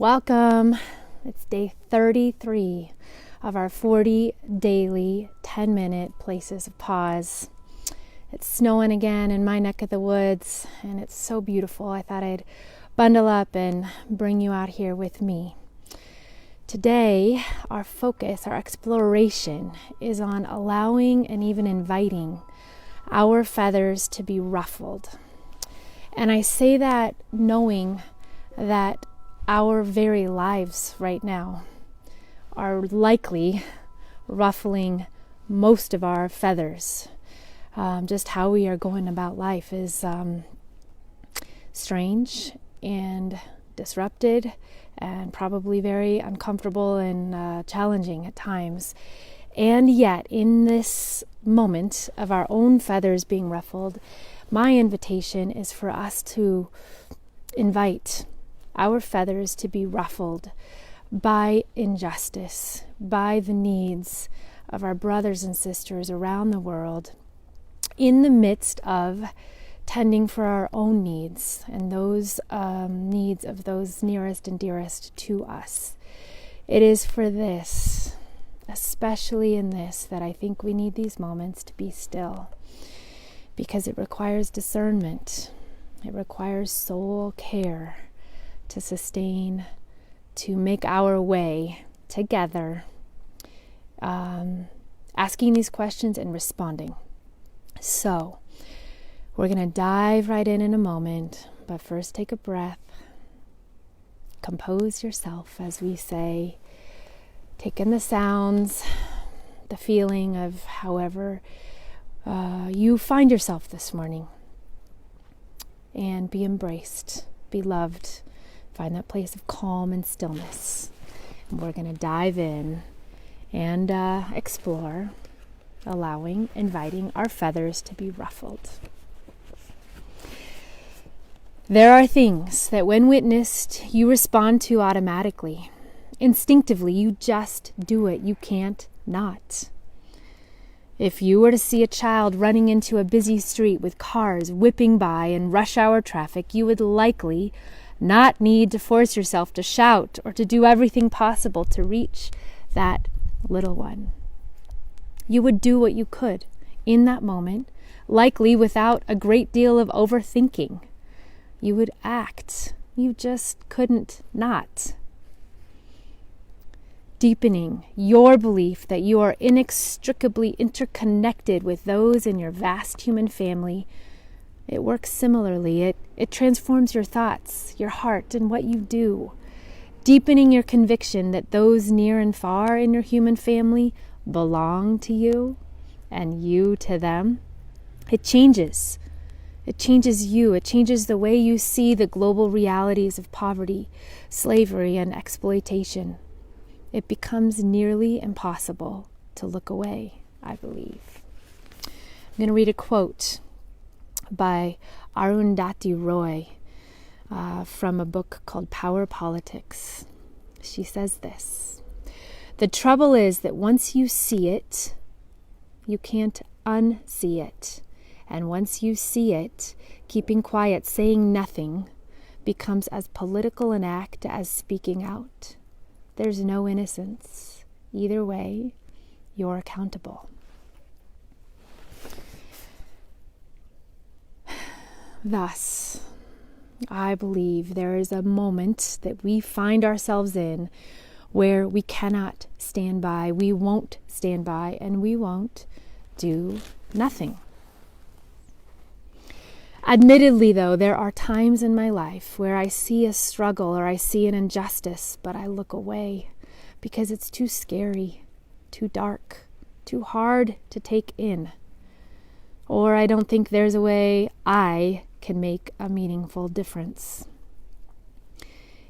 Welcome. It's day 33 of our 40 daily 10-minute places of pause. It's snowing again in my neck of the woods, and it's so beautiful. I thought I'd bundle up and bring you out here with me. Today, our focus, our exploration is on allowing and even inviting our feathers to be ruffled. And I say that knowing that our very lives right now are likely ruffling most of our feathers. Just how we are going about life is strange and disrupted and probably very uncomfortable and challenging at times. And yet, in this moment of our own feathers being ruffled, my invitation is for us to invite our feathers to be ruffled by injustice, by the needs of our brothers and sisters around the world, in the midst of tending for our own needs and those needs of those nearest and dearest to us. It is for this, especially in this, that I think we need these moments to be still, because it requires discernment. It requires soul care to sustain, to make our way together, asking these questions and responding. So, we're going to dive right in a moment, but first take a breath. Compose yourself, as we say. Take in the sounds, the feeling of however you find yourself this morning. And be embraced, be loved. Find that place of calm and stillness. And we're going to dive in and explore, allowing, inviting our feathers to be ruffled. There are things that when witnessed, you respond to automatically. Instinctively, you just do it. You can't not. If you were to see a child running into a busy street with cars whipping by in rush hour traffic, you would likely not need to force yourself to shout or to do everything possible to reach that little one. You would do what you could in that moment, likely without a great deal of overthinking. You would act. You just couldn't not. Deepening your belief that you are inextricably interconnected with those in your vast human family, it works similarly. It transforms your thoughts, your heart, and what you do. Deepening your conviction that those near and far in your human family belong to you and you to them. It changes. It changes you. It changes the way you see the global realities of poverty, slavery, and exploitation. It becomes nearly impossible to look away, I believe. I'm going to read a quote by Arundhati Roy from a book called Power Politics. She says this: "The trouble is that once you see it, you can't unsee it. And once you see it, keeping quiet, saying nothing, becomes as political an act as speaking out. There's no innocence. Either way, you're accountable." Thus, I believe there is a moment that we find ourselves in where we cannot stand by, we won't stand by, and we won't do nothing. Admittedly, though, there are times in my life where I see a struggle or I see an injustice, but I look away because it's too scary, too dark, too hard to take in. Or I don't think there's a way I can make a meaningful difference.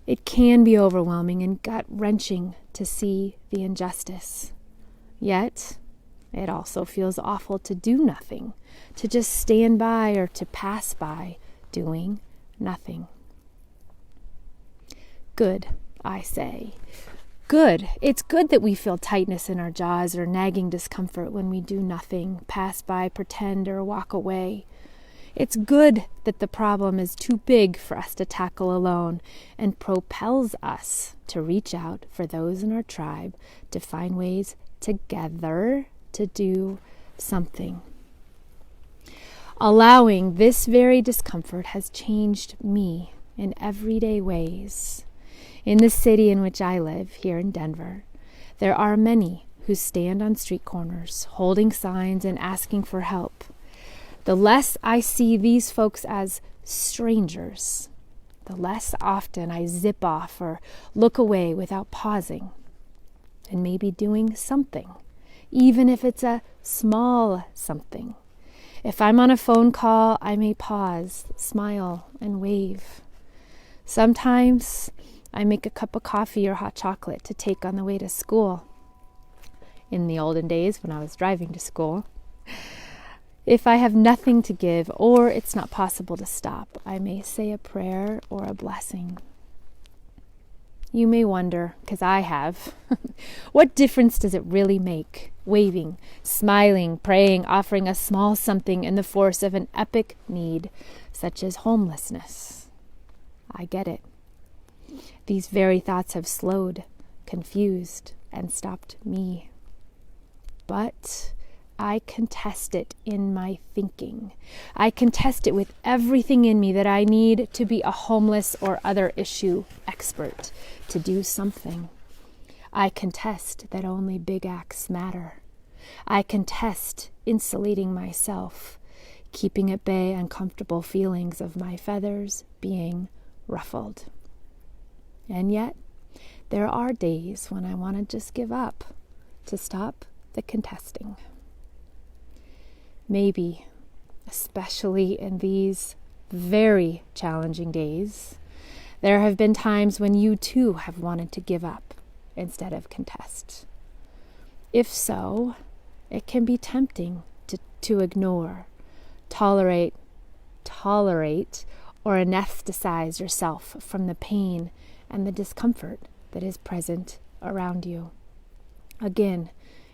It can be overwhelming and gut-wrenching to see the injustice. Yet, it also feels awful to do nothing, to just stand by or to pass by doing nothing. Good, I say. Good. It's good that we feel tightness in our jaws or nagging discomfort when we do nothing, pass by, pretend, or walk away. It's good that the problem is too big for us to tackle alone and propels us to reach out for those in our tribe to find ways together to do something. Allowing this very discomfort has changed me in everyday ways. In the city in which I live, here in Denver, there are many who stand on street corners, holding signs and asking for help. The less I see these folks as strangers, the less often I zip off or look away without pausing and maybe doing something, even if it's a small something. If I'm on a phone call, I may pause, smile, and wave. Sometimes I make a cup of coffee or hot chocolate to take on the way to school. In the olden days when I was driving to school. If I have nothing to give or it's not possible to stop, I may say a prayer or a blessing. You may wonder, because I have, what difference does it really make? Waving, smiling, praying, offering a small something in the force of an epic need, such as homelessness. I get it. These very thoughts have slowed, confused, and stopped me. But I contest it in my thinking. I contest it with everything in me that I need to be a homeless or other issue expert to do something. I contest that only big acts matter. I contest insulating myself, keeping at bay uncomfortable feelings of my feathers being ruffled. And yet, there are days when I want to just give up, to stop the contesting. Maybe, especially in these very challenging days, there have been times when you too have wanted to give up instead of contest. If so, it can be tempting to ignore, tolerate, or anesthetize yourself from the pain and the discomfort that is present around you. Again,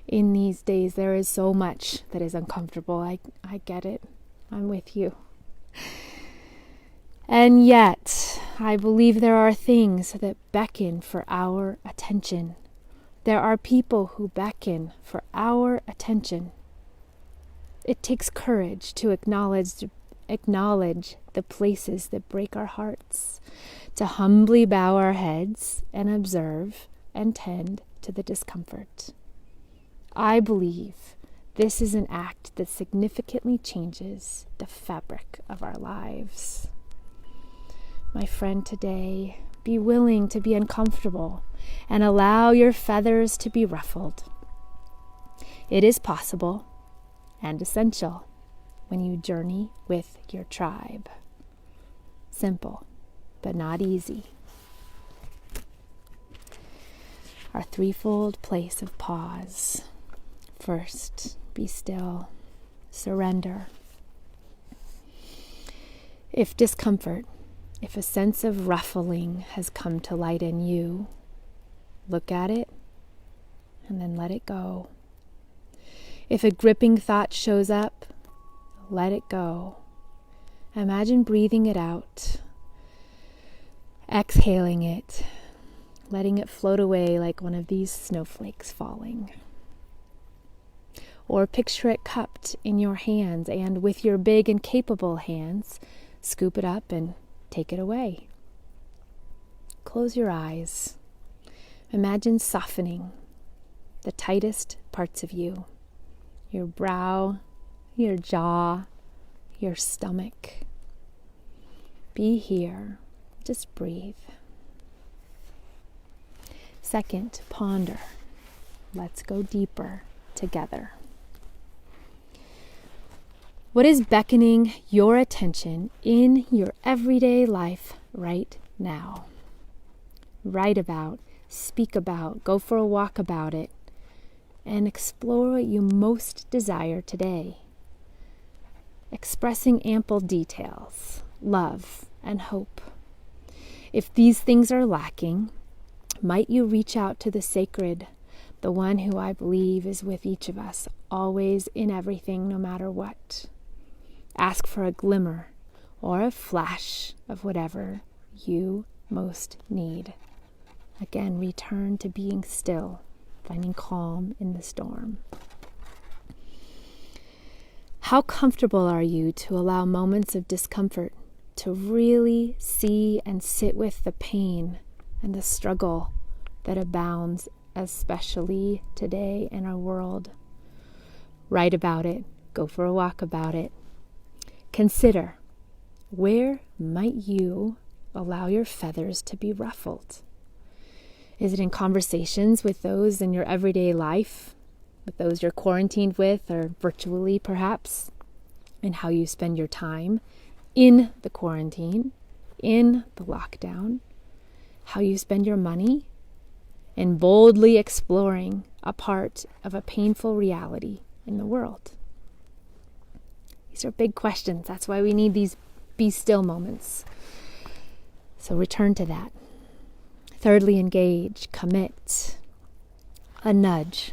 in these days, there is so much that is uncomfortable. I get it. I'm with you. And yet, I believe there are things that beckon for our attention. There are people who beckon for our attention. It takes courage to acknowledge the places that break our hearts, to humbly bow our heads and observe and tend to the discomfort. I believe this is an act that significantly changes the fabric of our lives. My friend, today, be willing to be uncomfortable and allow your feathers to be ruffled. It is possible and essential when you journey with your tribe. Simple, but not easy. Our threefold place of pause. First, be still, surrender. If discomfort, if a sense of ruffling has come to light in you, look at it and then let it go. If a gripping thought shows up, let it go. Imagine breathing it out, exhaling it, letting it float away like one of these snowflakes falling. Or picture it cupped in your hands, and with your big and capable hands, scoop it up and take it away. Close your eyes. Imagine softening the tightest parts of you, your brow, your jaw, your stomach. Be here. Just breathe. Second, ponder. Let's go deeper together. What is beckoning your attention in your everyday life right now? Write about, speak about, go for a walk about it, and explore what you most desire today. Expressing ample details, love, and hope. If these things are lacking, might you reach out to the sacred, the one who I believe is with each of us, always in everything, no matter what. Ask for a glimmer or a flash of whatever you most need. Again, return to being still, finding calm in the storm. How comfortable are you to allow moments of discomfort to really see and sit with the pain and the struggle that abounds, especially today in our world? Write about it. Go for a walk about it. Consider, where might you allow your feathers to be ruffled? Is it in conversations with those in your everyday life, with those you're quarantined with, or virtually perhaps, and how you spend your time in the quarantine, in the lockdown, how you spend your money, and boldly exploring a part of a painful reality in the world? These are big questions. That's why we need these be still moments. So return to that. Thirdly, engage, commit, a nudge.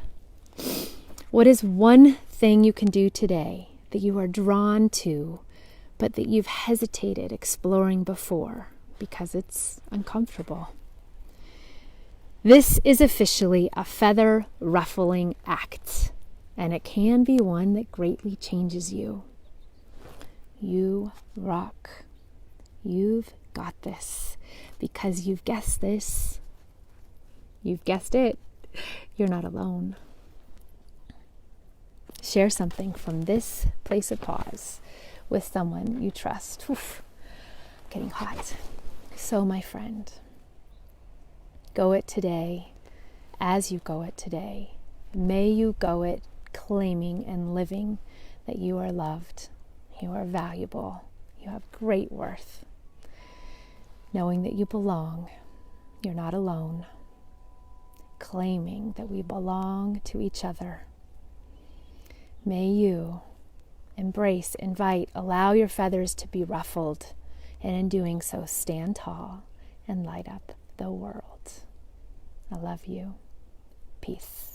What is one thing you can do today that you are drawn to, but that you've hesitated exploring before because it's uncomfortable? This is officially a feather ruffling act, and it can be one that greatly changes you. You rock. You've got this, because you've guessed this. You've guessed it. You're not alone. Share something from this place of pause with someone you trust. Oof, getting hot. So, my friend, go it today as you go it today. May you go it claiming and living that you are loved, you are valuable, you have great worth. Knowing that you belong, you're not alone. Claiming that we belong to each other. May you embrace, invite, allow your feathers to be ruffled, and in doing so, stand tall and light up the world. I love you. Peace.